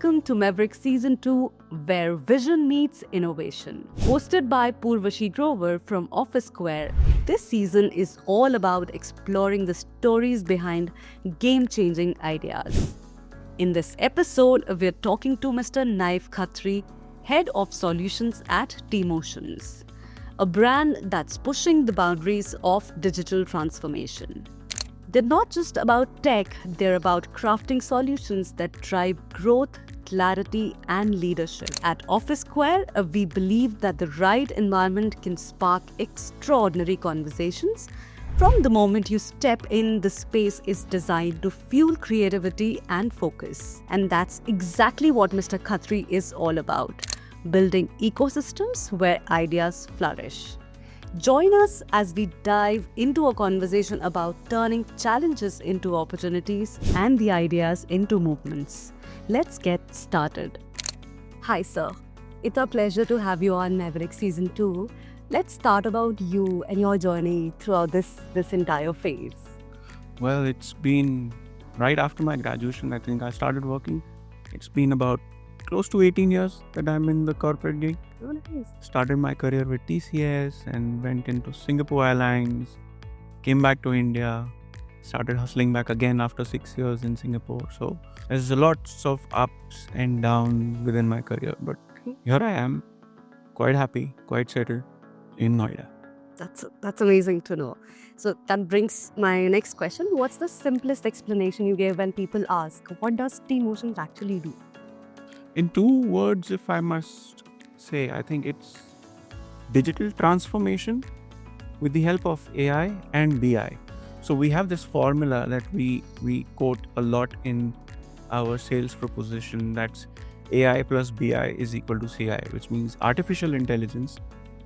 Welcome to Maverick Season 2, where vision meets innovation. Hosted by 𝗲𝗲𝗶𝘀 from Ofis Square, this season is all about exploring the stories behind game-changing ideas. In this episode, we're talking to Mr. Naief Khatri, Head of Solutions at TMotions, a brand that's pushing the boundaries of digital transformation. They're not just about tech, they're about crafting solutions that drive growth, clarity, and leadership. At Ofis Square, we believe that the right environment can spark extraordinary conversations. From the moment you step in, the space is designed to fuel creativity and focus. And that's exactly what Mr. Khatri is all about, building ecosystems where ideas flourish. Join us as we dive into a conversation about turning challenges into opportunities and the ideas into movements. Let's get started. Hi sir, it's a pleasure to have you on Maverick Season 2. Let's start about you and your journey throughout this entire phase. Well, it's been right after my graduation, I think I started working. It's been about close to 18 years that I'm in the corporate gig. Oh, nice. Started my career with TCS and went into Singapore Airlines, came back to India, started hustling back again after 6 years in Singapore. So there's lots of ups and downs within my career, but here I am, quite happy, quite settled in Noida. That's amazing to know. So that brings my next question. What's the simplest explanation you gave when people ask, what does TMotions actually do? In 2 words, if I must say, I think it's digital transformation with the help of AI and BI. So we have this formula that we quote a lot in our sales proposition, that's AI plus BI is equal to CI, which means artificial intelligence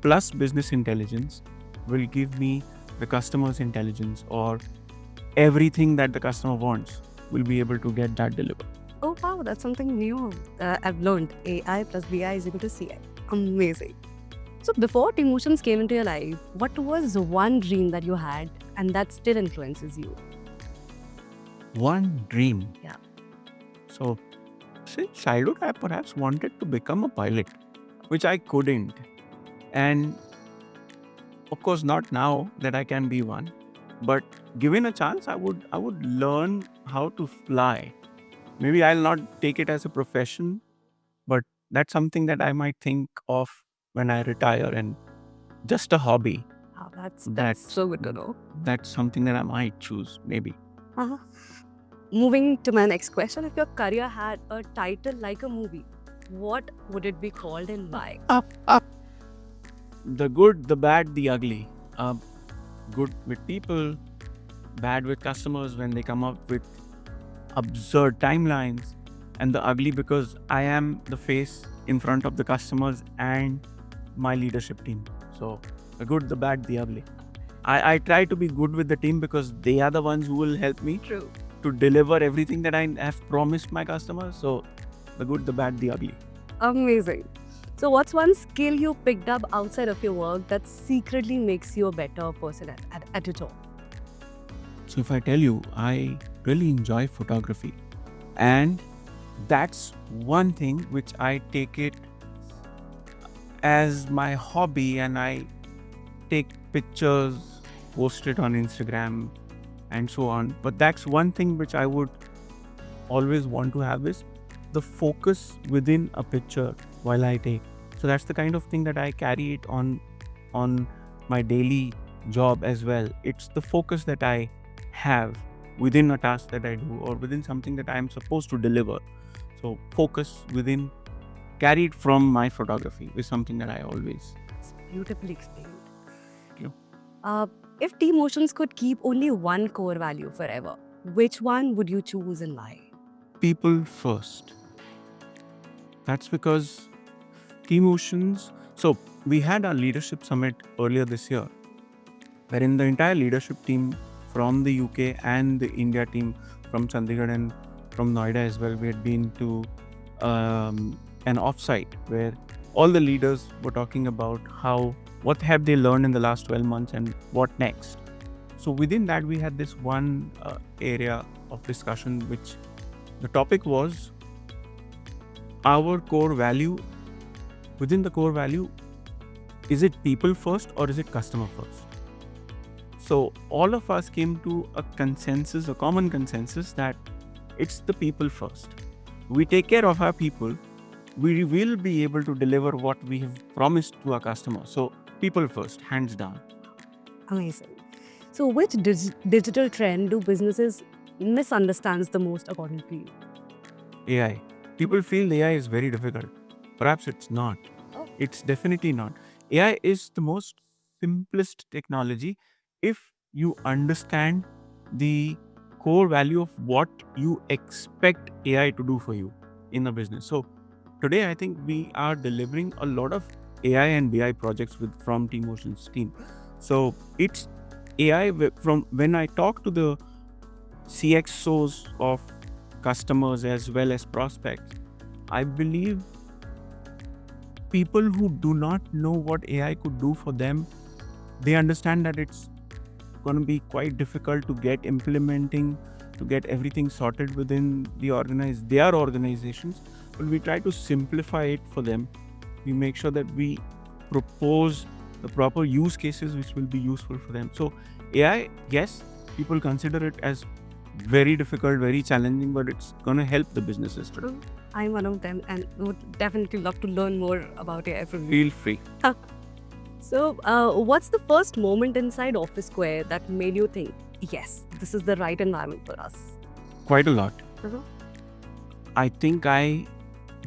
plus business intelligence will give me the customer's intelligence, or everything that the customer wants will be able to get that delivered. Oh wow, that's something new I've learned. AI plus BI is equal to CI. Amazing. So before TMotions came into your life, what was one dream that you had and that still influences you? One dream. Yeah. So since childhood, I perhaps wanted to become a pilot, which I couldn't. And of course, not now that I can be one, but given a chance, I would learn how to fly. Maybe I'll not take it as a profession, but that's something that I might think of when I retire, and just a hobby. Wow, that's so good to know. That's something that I might choose, maybe. Uh-huh. Moving to my next question, if your career had a title like a movie, what would it be called and why? The good, the bad, the ugly. Good with people, bad with customers when they come up with absurd timelines, and the ugly because I am the face in front of the customers and my leadership team. So the good, the bad, the ugly. I try to be good with the team because they are the ones who will help me True. to deliver everything that I have promised my customers. So the good, the bad, the ugly. Amazing. So what's one skill you picked up outside of your work that secretly makes you a better person at your job? So if I tell you, I really enjoy photography, and that's one thing which I take it as my hobby, and I take pictures, post it on Instagram and so on. But that's one thing which I would always want to have, is the focus within a picture while I take. So that's the kind of thing that I carry it on my daily job as well. It's the focus that I have within a task that I do, or within something that I am supposed to deliver. So focus within, carried from my photography, is something that I always. It's beautifully explained. Thank you. If TMotions could keep only one core value forever, which one would you choose and why? People first. That's because TMotions. So we had our leadership summit earlier this year, wherein the entire leadership team from the UK and the India team from Chandigarh and from Noida as well, we had been to an offsite where all the leaders were talking about what have they learned in the last 12 months and what next. So within that, we had this one area of discussion, which the topic was our core value, within the core value, is it people first or is it customer first? So all of us came to a consensus, a common consensus, that it's the people first. We take care of our people, we will be able to deliver what we have promised to our customers. So people first, hands down. Amazing. So which digital trend do businesses misunderstands the most according to you? AI. People feel AI is very difficult. Perhaps it's not. Oh. It's definitely not. AI is the most simplest technology if you understand the core value of what you expect AI to do for you in a business. So today, I think we are delivering a lot of AI and BI projects from TMotions team. So it's AI from when I talk to the CXOs of customers as well as prospects, I believe people who do not know what AI could do for them, they understand that it's going to be quite difficult to get implementing, to get everything sorted within their organizations. But we try to simplify it for them. We make sure that we propose the proper use cases which will be useful for them. So AI, yes, people consider it as very difficult, very challenging, but it's going to help the businesses today. I'm one of them and would definitely love to learn more about AI from you. Feel free. So, what's the first moment inside Office Square that made you think, yes, this is the right environment for us? Quite a lot. Uh-huh. I think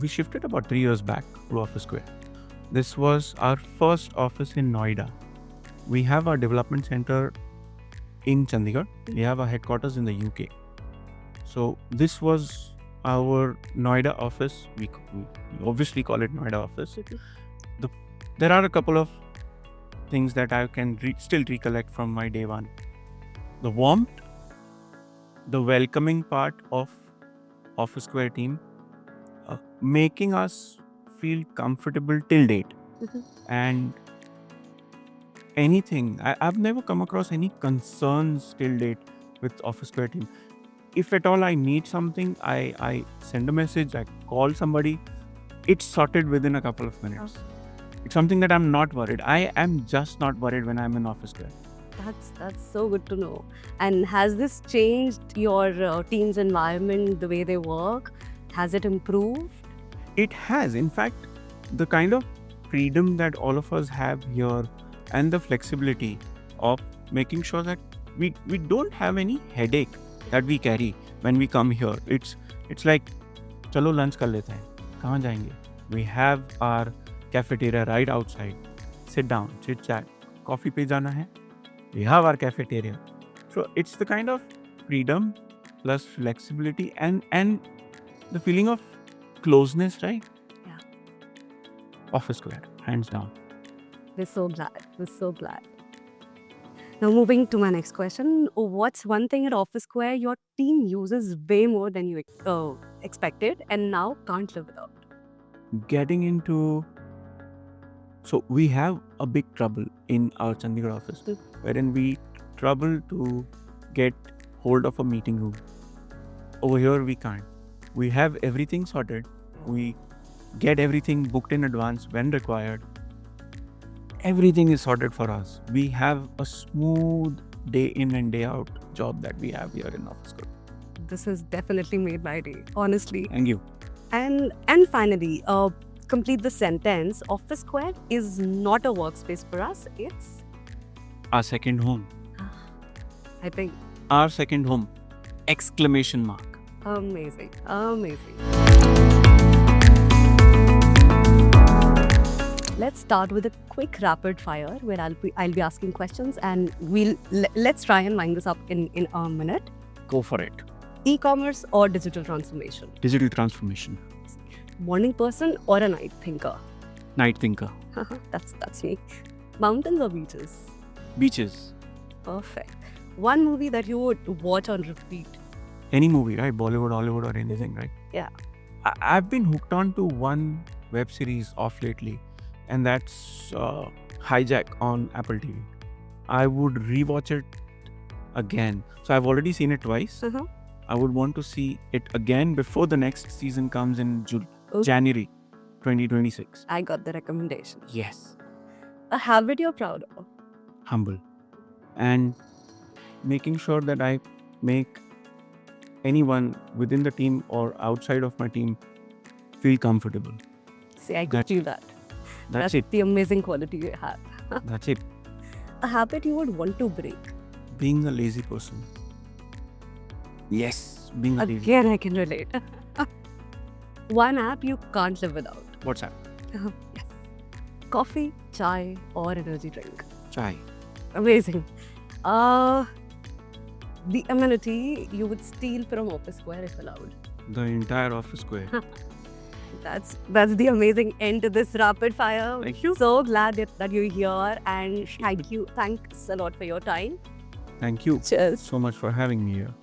we shifted about 3 years back to Office Square. This was our first office in Noida. We have our development center in Chandigarh. We have our headquarters in the UK. So this was our Noida office. We obviously call it Noida office. There are a couple of things that I can still recollect from my day one. The warmth, the welcoming part of Office Square team, making us feel comfortable till date. And anything, I've never come across any concerns till date with Office Square team. If at all I need something, I send a message, I call somebody, it's sorted within a couple of minutes. It's something that I'm not worried. I am just not worried when I'm in Office Square. That's so good to know. And has this changed your team's environment, the way they work? Has it improved? It has. In fact, the kind of freedom that all of us have here and the flexibility of making sure that we don't have any headache that we carry when we come here. It's like, chalo lunch kar lete hain. Kahan jayenge? We have our cafeteria right outside. Sit down, chit chat. Coffee pe jana hai. We have our cafeteria. So it's the kind of freedom plus flexibility and the feeling of closeness, right? Yeah. Office Square, hands down. We're so glad. Now moving to my next question. What's one thing at Office Square your team uses way more than you expected and now can't live without? Getting into... So we have a big trouble in our Chandigarh office, wherein we trouble to get hold of a meeting room. Over here we can't. We have everything sorted. We get everything booked in advance when required. Everything is sorted for us. We have a smooth day in and day out job that we have here in Office Square. This has definitely made my day, honestly. Thank you. And finally, complete the sentence. Office Square is not a workspace for us. It's Our second home. I think. Our second home. Exclamation mark. Amazing. Let's start with a quick rapid fire where I'll be asking questions and let's try and line this up in a minute. Go for it. E-commerce or digital transformation? Digital transformation. Morning person or a night thinker? Night thinker. That's me. Mountains or beaches? Beaches. Perfect. One movie that you would watch on repeat? Any movie, right? Bollywood, Hollywood, or anything, right? Yeah. I've been hooked on to one web series off lately, and that's Hijack on Apple TV. I would rewatch it again. So I've already seen it twice. I would want to see it again before the next season comes in Okay. January 2026. I got the recommendation. Yes. A habit you're proud of. Humble. And making sure that I make anyone within the team or outside of my team feel comfortable. See, I got you that. That's it. The amazing quality you have. That's it. A habit you would want to break. Being a lazy person. Yes, being a lazy. Again, I can relate. One app you can't live without. What's that? Yes. Coffee, chai, or energy drink. Chai. Amazing. The amenity you would steal from Office Square if allowed. The entire Office Square. That's the amazing end to this rapid fire. Thank you. So glad that you're here, and thank you. Thanks a lot for your time. Thank you Cheers. so much for having me here.